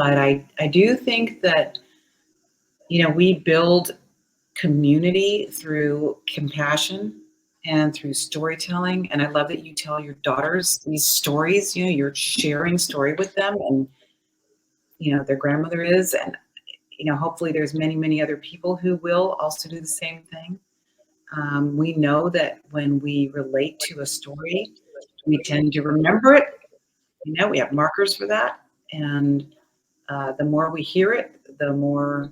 But I do think that, we build community through compassion and through storytelling. And I love that you tell your daughters these stories, you're sharing story with them, and, their grandmother is, and, hopefully there's many, many other people who will also do the same thing. We know that when we relate to a story, we tend to remember it. We have markers for that. And the more we hear it, the more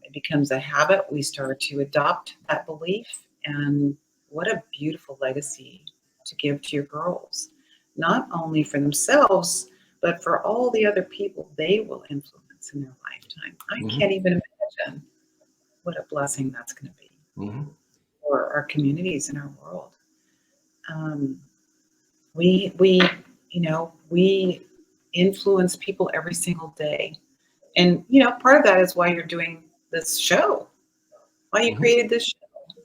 it becomes a habit. We start to adopt that belief. And what a beautiful legacy to give to your girls, not only for themselves, but for all the other people they will influence in their lifetime. I can't even imagine what a blessing that's going to be for our communities and our world. We influence people every single day. And, part of that is why you're doing this show, why you created this show,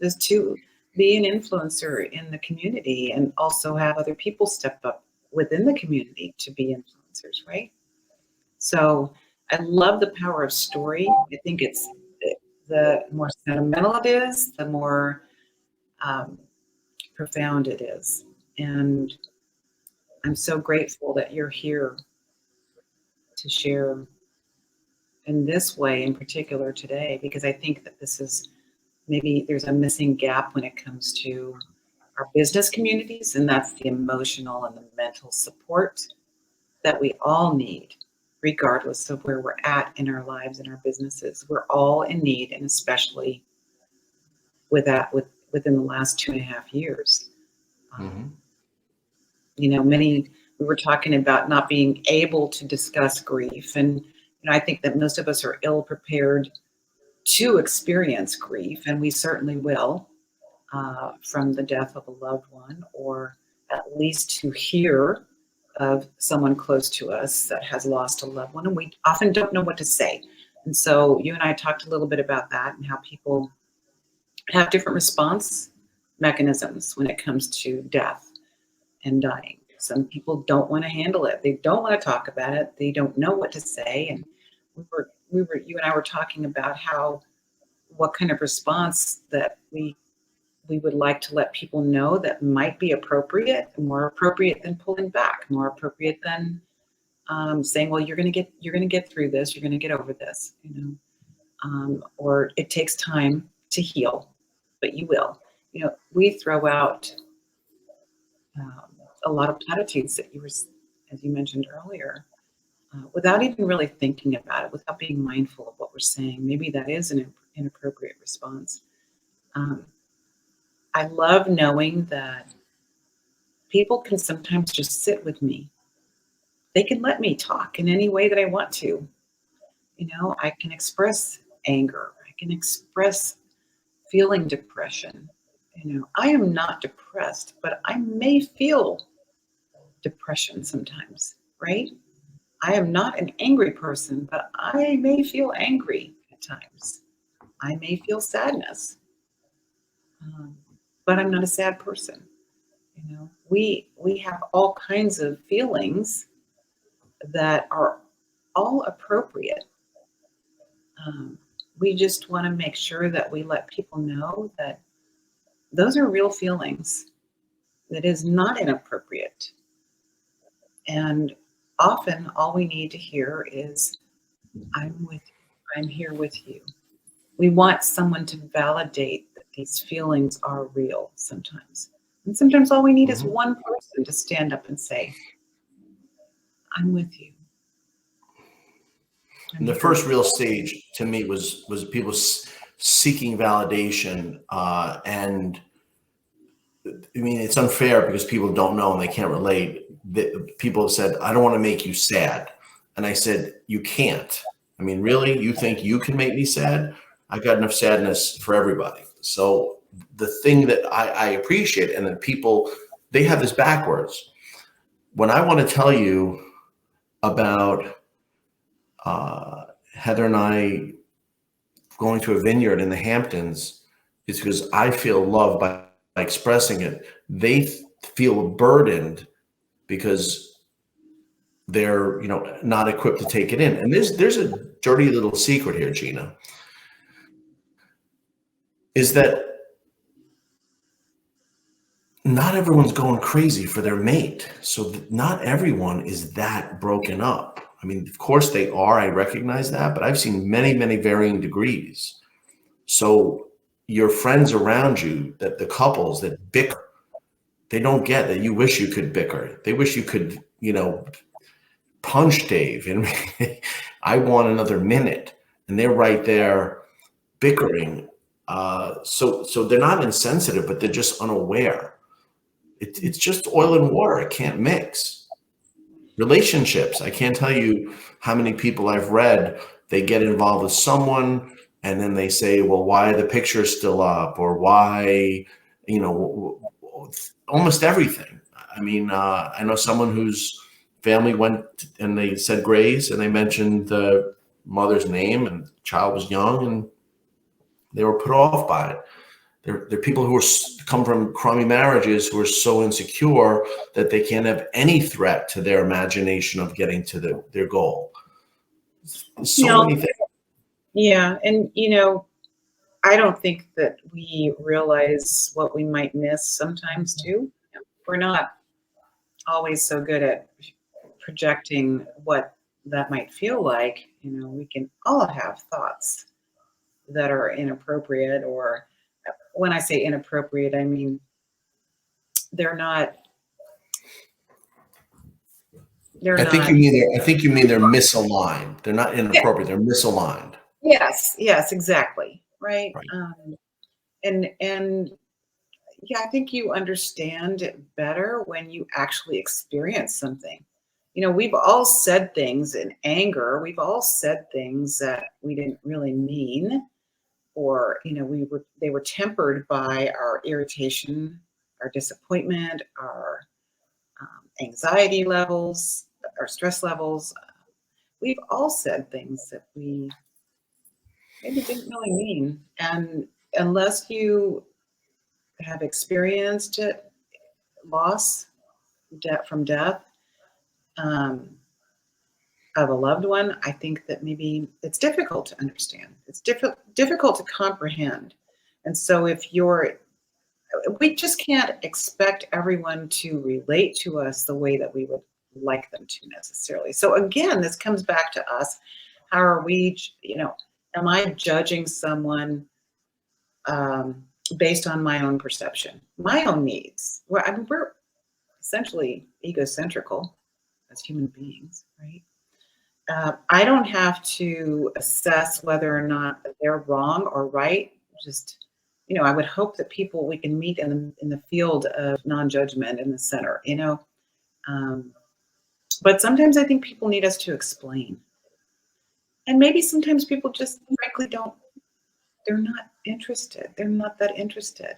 is to be an influencer in the community and also have other people step up within the community to be influencers, right? So I love the power of story. I think it's the more sentimental it is, the more profound it is. And I'm so grateful that you're here to share in this way in particular today, because I think that this is maybe there's a missing gap when it comes to our business communities, and that's the emotional and the mental support that we all need, regardless of where we're at in our lives and our businesses. We're all in need, and especially within the last 2.5 years. We were talking about not being able to discuss grief, and I think that most of us are ill prepared to experience grief, and we certainly will, from the death of a loved one, or at least to hear of someone close to us that has lost a loved one, and we often don't know what to say. And so you and I talked a little bit about that and how people have different response mechanisms when it comes to death and dying. Some people don't want to handle it. They don't want to talk about it. They don't know what to say. And you and I were talking about what kind of response that we would like to let people know that might be appropriate, more appropriate than pulling back, more appropriate than saying, well, you're going to get through this. You're going to get over this, or it takes time to heal, but you will. We throw out a lot of platitudes that as you mentioned earlier, without even really thinking about it, without being mindful of what we're saying. Maybe that is an inappropriate response. I love knowing that people can sometimes just sit with me. They can let me talk in any way that I want to. I can express anger. I can express feeling depression. I am not depressed, but I may feel depression sometimes, right? I am not an angry person, but I may feel angry at times. I may feel sadness, but I'm not a sad person. We have all kinds of feelings that are all appropriate. We just want to make sure that we let people know that those are real feelings. That is not inappropriate. And often all we need to hear is, I'm with you. I'm here with you. We want someone to validate that these feelings are real sometimes. And sometimes all we need is one person to stand up and say, I'm with you. And the first real stage to me was people seeking validation. And I mean, it's unfair because people don't know and they can't relate. People have said, I don't want to make you sad. And I said, you can't. I mean, really? You think you can make me sad? I got enough sadness for everybody. So the thing that I appreciate, and that people, they have this backwards. When I want to tell you about Heather and I going to a vineyard in the Hamptons, it's because I feel loved by expressing it. They feel burdened because they're, not equipped to take it in. And there's a dirty little secret here, Gina, is that not everyone's going crazy for their mate. So not everyone is that broken up. I mean, of course they are. I recognize that, but I've seen many, many varying degrees. So your friends around you, that the couples that bicker, they don't get that you wish you could bicker. They wish you could, punch Dave and I want another minute. And they're right there bickering. So they're not insensitive, but they're just unaware. It's just oil and water. It can't mix. Relationships. I can't tell you how many people I've read, they get involved with someone and then they say, well, why are the pictures still up? Or why, almost everything. I mean, I know someone whose family went and they said grace and they mentioned the mother's name and the child was young and they were put off by it. They're people who come from crummy marriages who are so insecure that they can't have any threat to their imagination of getting to their goal. So many things. Yeah. And, I don't think that we realize what we might miss sometimes too. We're not always so good at projecting what that might feel like. We can all have thoughts that are inappropriate, or when I say inappropriate, I mean they're not. I think you mean they're misaligned. They're not inappropriate. They're misaligned. Yes, exactly. Right. And yeah, I think you understand it better when you actually experience something. We've all said things in anger. We've all said things that we didn't really mean, or they were tempered by our irritation, our disappointment, our anxiety levels, our stress levels. We've all said things that we maybe didn't really mean, and unless you have experienced it, loss, from death of a loved one, I think that maybe it's difficult to understand. It's difficult to comprehend. And so we just can't expect everyone to relate to us the way that we would like them to necessarily. So again, this comes back to us. How are we, am I judging someone based on my own perception, my own needs? We're essentially egocentrical as human beings, right? I don't have to assess whether or not they're wrong or right. Just, I would hope that we can meet in the field of non-judgment in the center, but sometimes I think people need us to explain. And maybe sometimes people just frankly they're not interested. They're not that interested.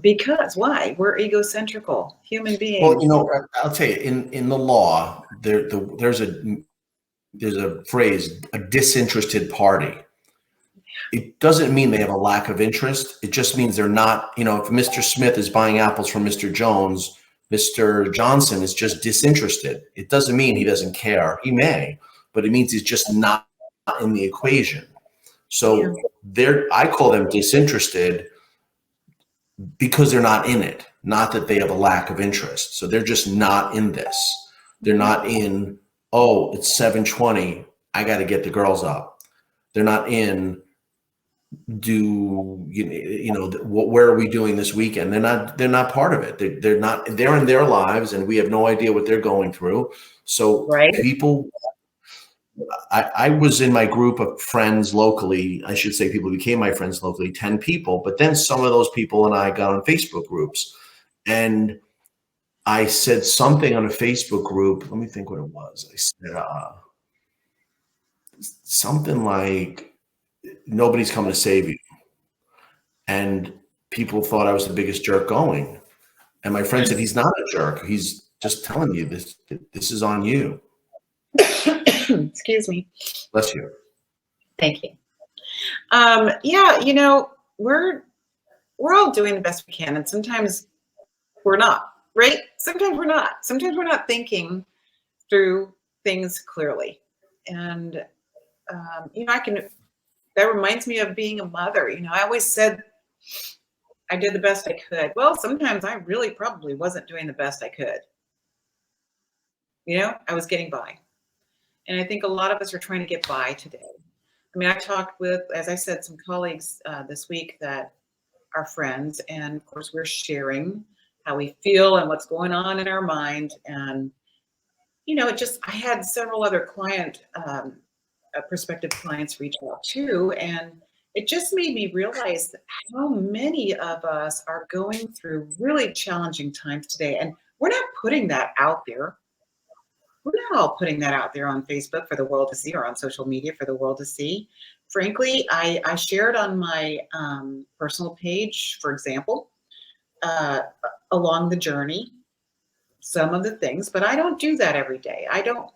Because why? We're egocentrical human beings. Well, I'll tell you, in the law, there's a phrase, a disinterested party. It doesn't mean they have a lack of interest. It just means they're not, if Mr. Smith is buying apples from Mr. Jones, Mr. Johnson is just disinterested. It doesn't mean he doesn't care. He may, but it means he's just not in the equation. So I call them disinterested because they're not in it, not that they have a lack of interest. So they're just not in this. They're not in, oh, it's 7:20. I got to get the girls up. They're not in, where are we doing this weekend? They're not part of it. They're in their lives and we have no idea what they're going through. So people, I was in my group of friends locally. I should say people who became my friends locally, 10 people, but then some of those people and I got on Facebook groups and I said something on a Facebook group. Let me think what it was. I said something like, nobody's coming to save you. And people thought I was the biggest jerk going. And my friend said, he's not a jerk. He's just telling you this is on you. Excuse me. Bless you. Thank you. We're all doing the best we can. And sometimes we're not, right? Sometimes we're not. Sometimes we're not thinking through things clearly. And, that reminds me of being a mother. I always said I did the best I could. Well, sometimes I really probably wasn't doing the best I could. I was getting by. And I think a lot of us are trying to get by today. I mean, I talked with, as I said, some colleagues this week that are friends. And of course, we're sharing how we feel and what's going on in our mind. And, I had several other prospective clients reach out too. And it just made me realize how many of us are going through really challenging times today. And we're not putting that out there. We're not all putting that out there on Facebook for the world to see or on social media for the world to see. Frankly, I shared on my personal page, for example, uh, along the journey, some of the things, but I don't do that every day. I don't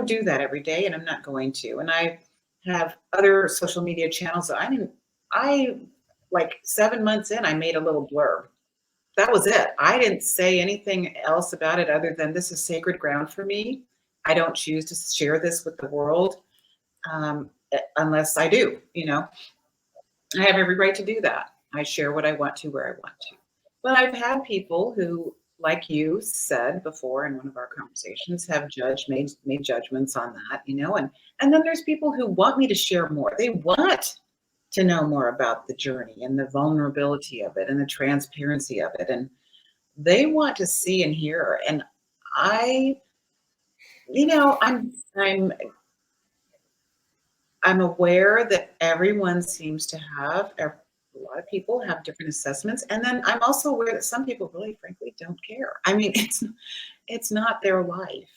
do that every day, and I'm not going to. And I have other social media channels that I like 7 months in, I made a little blurb. That was it. I didn't say anything else about it other than this is sacred ground for me. I don't choose to share this with the world unless I do. I have every right to do that. I share what I want to where I want to. But I've had people who, like you said before in one of our conversations, have made judgments on that, and then there's people who want me to share more. They want to know more about the journey and the vulnerability of it and the transparency of it. And they want to see and hear. And I, I'm aware that everyone seems to have, a lot of people have different assessments. And then I'm also aware that some people really, frankly, don't care. I mean, it's not their life.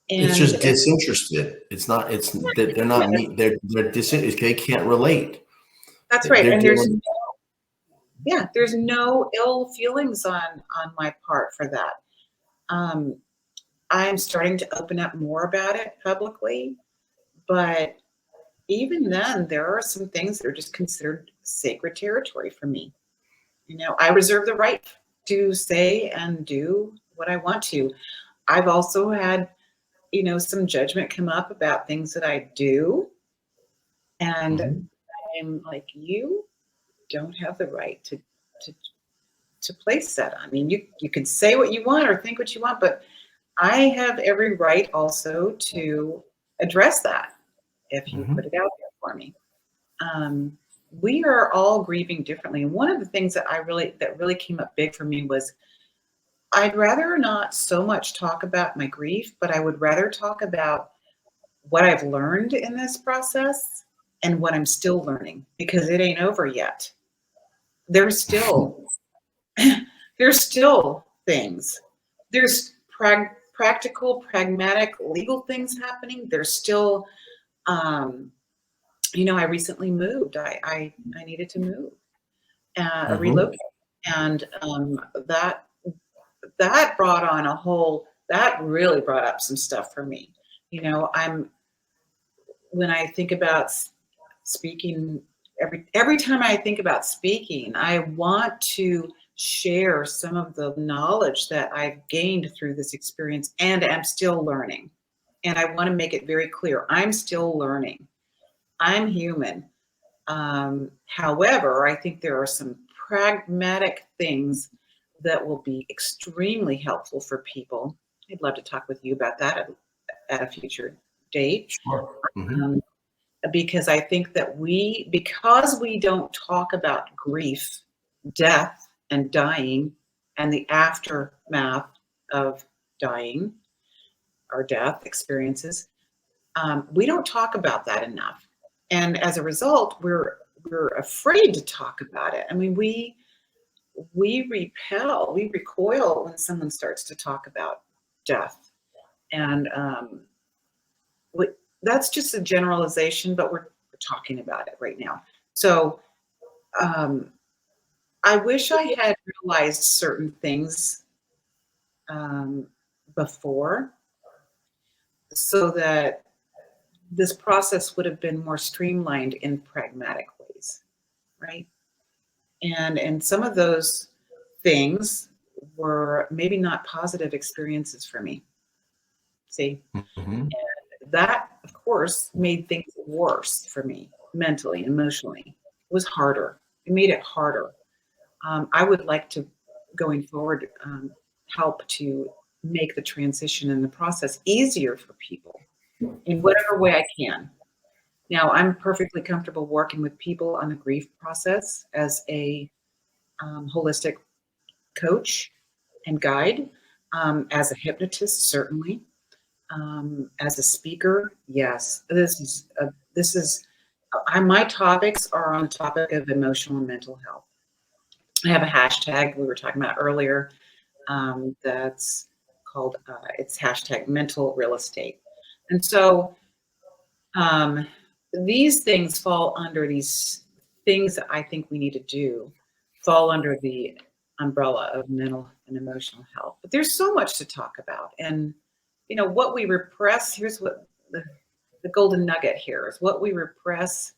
It's just And disinterested. It's not. It's that they're not. They're disinterested. They can't relate. that's right. They're And dealing. there's no ill feelings on my part for that. I'm starting to open up more about it publicly, but even then, there are some things that are just considered sacred territory for me. I reserve the right to say and do what I want to. I've also had, some judgment come up about things that I do. And Mhm. I'm like, you don't have the right to, to place that on. I mean, you can say what you want or think what you want, but I have every right also to address that if you put Mhm. it out there for me. Um, we are all grieving differently. And one of the things that really came up big for me was I'd rather not so much talk about my grief, but I would rather talk about what I've learned in this process and what I'm still learning because it ain't over yet. There's still there's still things. There's practical, pragmatic, legal things happening. There's still I recently moved. I needed to move, Mhm. relocate, and that brought on that really brought up some stuff for me. I'm when I think about speaking, every time I think about speaking, I want to share some of the knowledge that I've gained through this experience and am still learning. And I want to make it very clear, I'm still learning. I'm human. However, I think there are some pragmatic things that will be extremely helpful for people. I'd love to talk with you about that at a future date. Sure. Mhm. Um, because I think that because we don't talk about grief, death, and dying, and the aftermath of dying or death experiences, we don't talk about that enough. And as a result, we're afraid to talk about it. I mean, we recoil when someone starts to talk about death, and that's just a generalization, but we're talking about it right now. So um, I wish I had realized certain things um, before, so that this process would have been more streamlined in pragmatic ways, right? And some of those things were maybe not positive experiences for me. See, Mhm. that, of course, made things worse for me mentally, emotionally. It was harder. It made it harder. I would like to, going forward, help to make the transition and the process easier for people in whatever way I can. Now, I'm perfectly comfortable working with people on the grief process as a holistic coach and guide, as a hypnotist, certainly, as a speaker. Yes, this is my topics are on the topic of emotional and mental health. I have a hashtag we were talking about earlier, that's called, it's hashtag mental real estate. And so um, these things fall under these things that I think we need to do, fall under the umbrella of mental and emotional health. But there's so much to talk about. And, what we repress, here's what the golden nugget here is: what we repress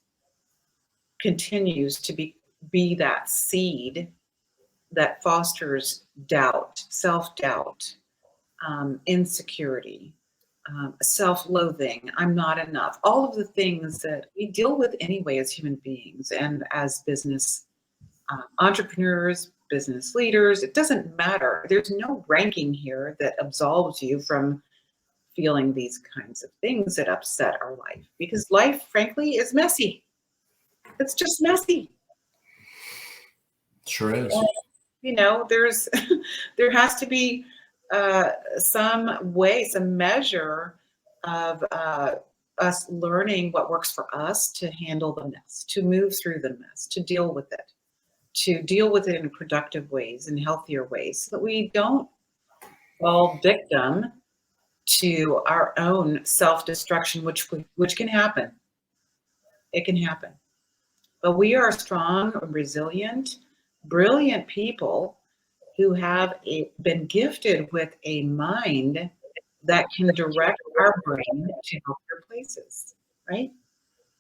continues to be that seed that fosters doubt, self-doubt, insecurity, self-loathing, I'm not enough, all of the things that we deal with anyway as human beings and as business entrepreneurs, business leaders. It doesn't matter. There's no ranking here that absolves you from feeling these kinds of things that upset our life, because life, frankly, is messy. It's just messy. Sure is. And, there's there has to be some way, some measure of us learning what works for us to handle the mess, to move through the mess, to deal with it in productive ways and healthier ways, so that we don't fall victim to our own self-destruction, which can happen. It can happen. But we are strong, resilient, brilliant people who have been gifted with a mind that can direct our brain to healthier places, right?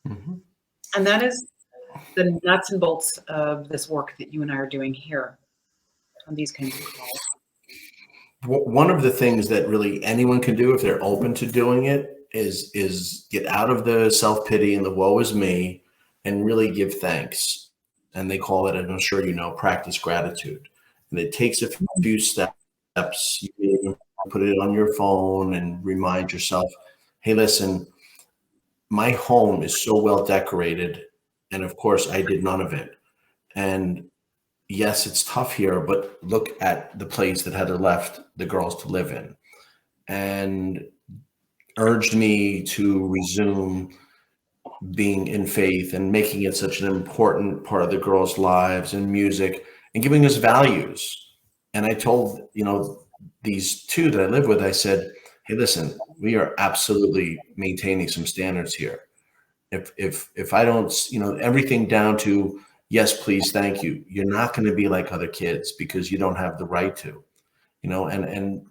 Mhm. And that is the nuts and bolts of this work that you and I are doing here on these kinds of calls. One of the things that really anyone can do if they're open to doing it is get out of the self-pity and the woe is me and really give thanks. And they call it, and I'm sure you know, practice gratitude. And it takes a few steps. You can even put it on your phone and remind yourself, hey, listen, my home is so well decorated. And of course, I did none of it. And yes, it's tough here, but look at the place that Heather left the girls to live in and urged me to resume being in faith and making it such an important part of the girls' lives and music and giving us values. And I told, these two that I live with, I said, hey, listen, we are absolutely maintaining some standards here. If I don't, everything down to yes, please, thank you. You're not going to be like other kids because you don't have the right to, and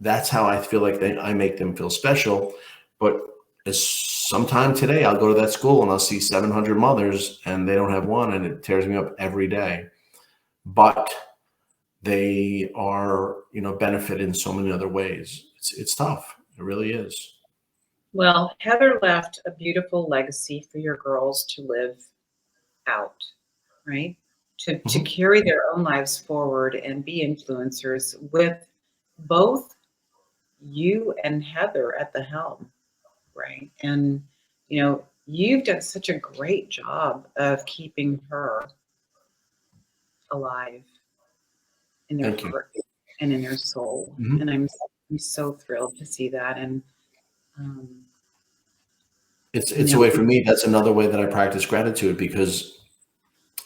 that's how I feel like I make them feel special. But as sometime today, I'll go to that school and I'll see 700 mothers and they don't have one, and it tears me up every day. But they are, benefit in so many other ways. It's tough. It really is. Well, Heather left a beautiful legacy for your girls to live out, right? To Mhm. carry their own lives forward and be influencers with both you and Heather at the helm, right? And you've done such a great job of keeping her alive in their Thank you. heart and in their soul. Mhm. And I'm so thrilled to see that. And um, you It's a know, way for me. That's another way that I practice gratitude because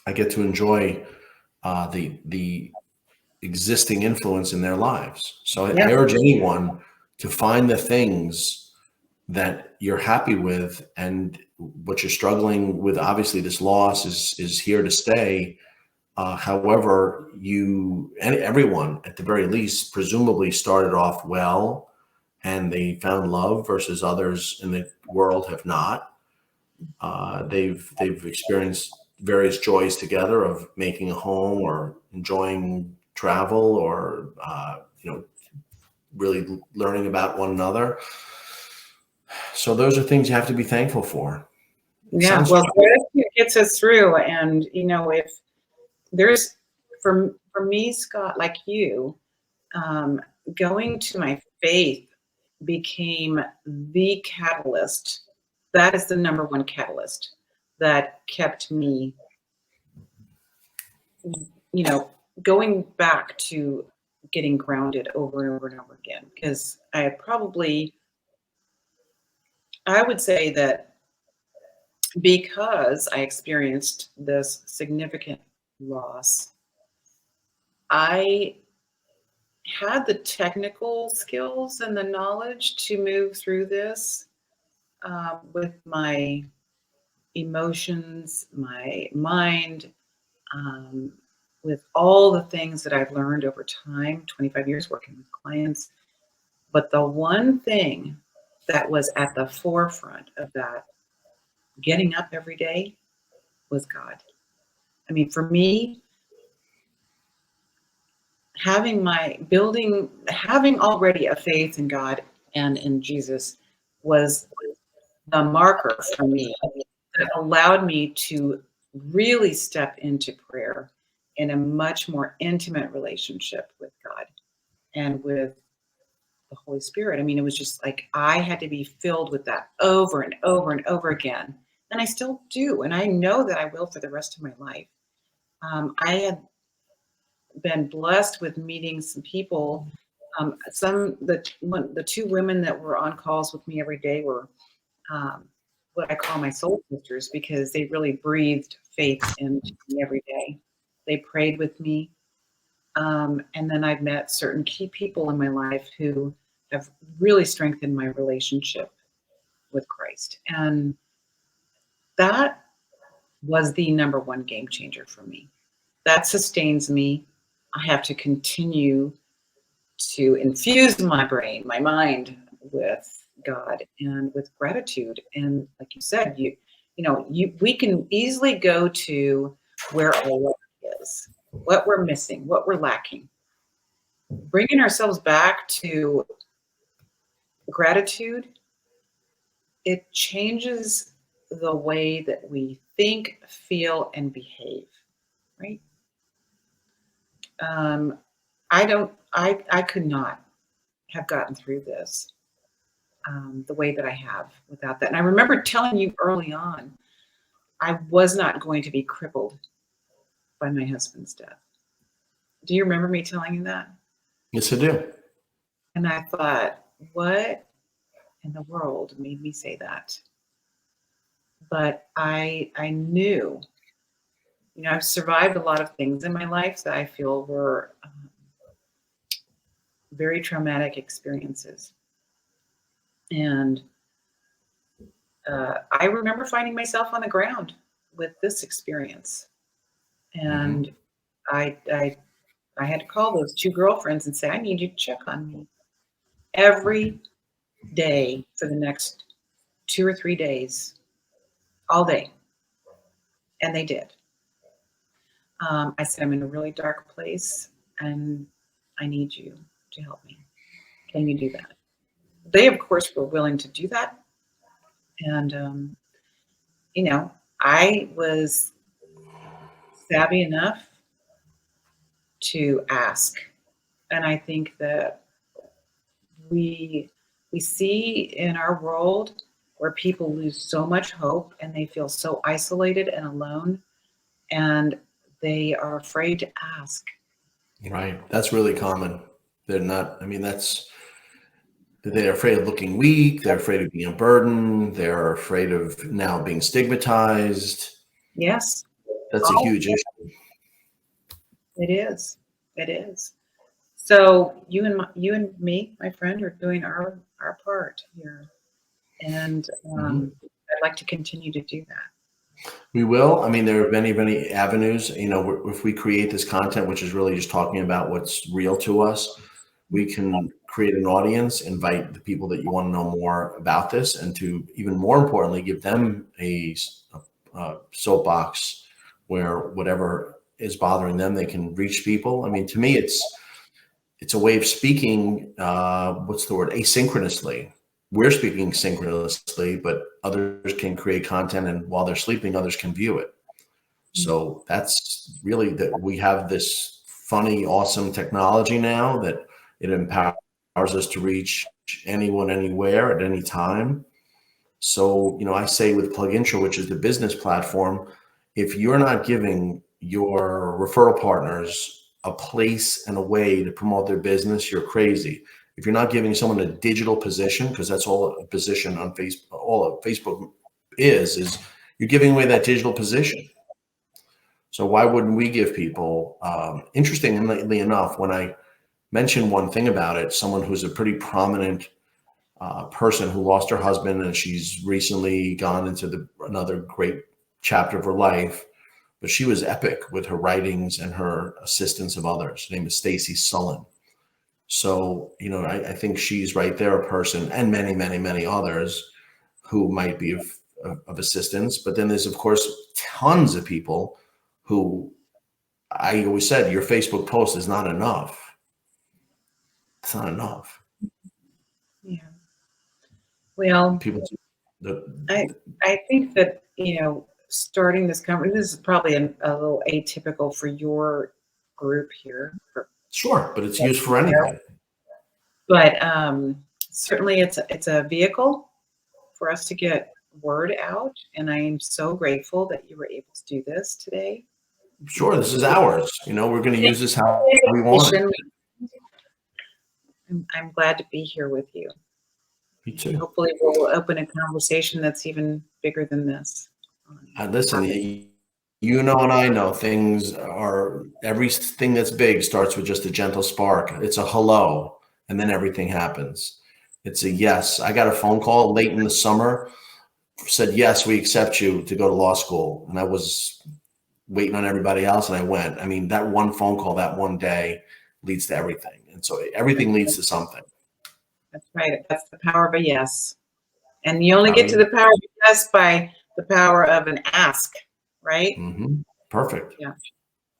I get to enjoy the existing influence in their lives. So I yeah, urge anyone to find the things that you're happy with, and what you're struggling with. Obviously, this loss is here to stay. However, and everyone at the very least presumably started off well, and they found love versus others in the world have not. They've experienced various joys together of making a home or enjoying travel or really learning about one another. So those are things you have to be thankful for. Yeah, well, gratitude gets us through. And, you know, if there's, for me, Scott, like you, going to my faith became the catalyst. That is the number one catalyst that kept me, you know, going back to getting grounded over and over and over again. Because I would say that because I experienced this significant loss, I had the technical skills and the knowledge to move through this with my emotions, my mind, with all the things that I've learned over time, 25 years working with clients. But the one thing that was at the forefront of that, getting up every day, was God. I mean, for me, having already a faith in God and in Jesus was the marker for me that allowed me to really step into prayer in a much more intimate relationship with God and with the Holy Spirit. I mean, it was just like I had to be filled with that over and over and over again. And I still do. And I know that I will for the rest of my life. I had been blessed with meeting some people. The two women that were on calls with me every day were what I call my soul sisters, because they really breathed faith into me every day. They prayed with me. And then I've met certain key people in my life who have really strengthened my relationship with Christ. And that was the number one game changer for me. That sustains me. I have to continue to infuse my brain, my mind, with God and with gratitude. And like you said, we can easily go to where our lack is, what we're missing, what we're lacking. Bringing ourselves back to gratitude, it changes the way that we think, feel, and behave, right? I could not have gotten through this the way that I have without that. And I remember telling you early on, I was not going to be crippled by my husband's death. Do you remember me telling you that? Yes, I do. And I thought, what in the world made me say that? But I knew, I've survived a lot of things in my life that I feel were very traumatic experiences. And I remember finding myself on the ground with this experience. And I had to call those two girlfriends and say, I need you to check on me every day for the next 2 or 3 days, all day. And they did. I said, I'm in a really dark place and I need you to help me. Can you do that? They, of course, were willing to do that. And, I was savvy enough to ask. And I think that we see in our world where people lose so much hope and they feel so isolated and alone, and they are afraid to ask. Right. That's really common. They're not, they're afraid of looking weak. They're afraid of being a burden. They're afraid of now being stigmatized. Yes. That's a huge issue. It is. It is. So you and me, my friend, are doing our part here. And I'd like to continue to do that. We will. There are many avenues. If we create this content, which is really just talking about what's real to us, we can create an audience, invite the people that you want to know more about this, and to even more importantly, give them a soapbox where whatever is bothering them, they can reach people. To me, it's a way of speaking, what's the word, asynchronously. We're speaking synchronously, but others can create content, and while they're sleeping, others can view it. So that's really that we have this funny, awesome technology now that it empowers us to reach anyone, anywhere, at any time. So, I say with PlugIntro, which is the business platform, if you're not giving your referral partners a place and a way to promote their business, you're crazy. If you're not giving someone a digital position, because that's all a position on Facebook, all Facebook is you're giving away that digital position. So why wouldn't we give people, interestingly enough, when I mention one thing about it, someone who's a pretty prominent person who lost her husband, and she's recently gone into another great chapter of her life, but she was epic with her writings and her assistance of others. Her name is Stacy Sullen. So, I think she's right there, a person, and many, many, many others who might be of assistance. But then there's, of course, tons of people who, I always said, your Facebook post is not enough. It's not enough. Yeah. Well, People, I think that, starting this company, this is probably a little atypical for your group here. Sure, but it's used for anything. But certainly it's a vehicle for us to get word out. And I am so grateful that you were able to do this today. Sure, this is ours. We're going to use this how we want it. I'm glad to be here with you. Me too. Hopefully we'll open a conversation that's even bigger than this. Listen, and I know everything that's big starts with just a gentle spark. It's a hello, and then everything happens. It's a yes. I got a phone call late in the summer, said, yes, we accept you to go to law school. And I was waiting on everybody else, and I went. I mean, that one phone call, that one day leads to everything. And so everything leads to something. That's right. That's the power of a yes. And you only get to the power of a yes by the power of an ask, right? Mm-hmm. Perfect. Yeah.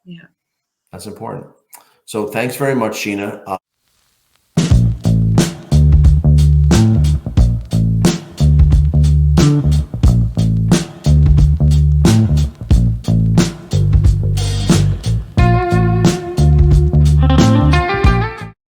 Yeah. That's important. So thanks very much, Gina.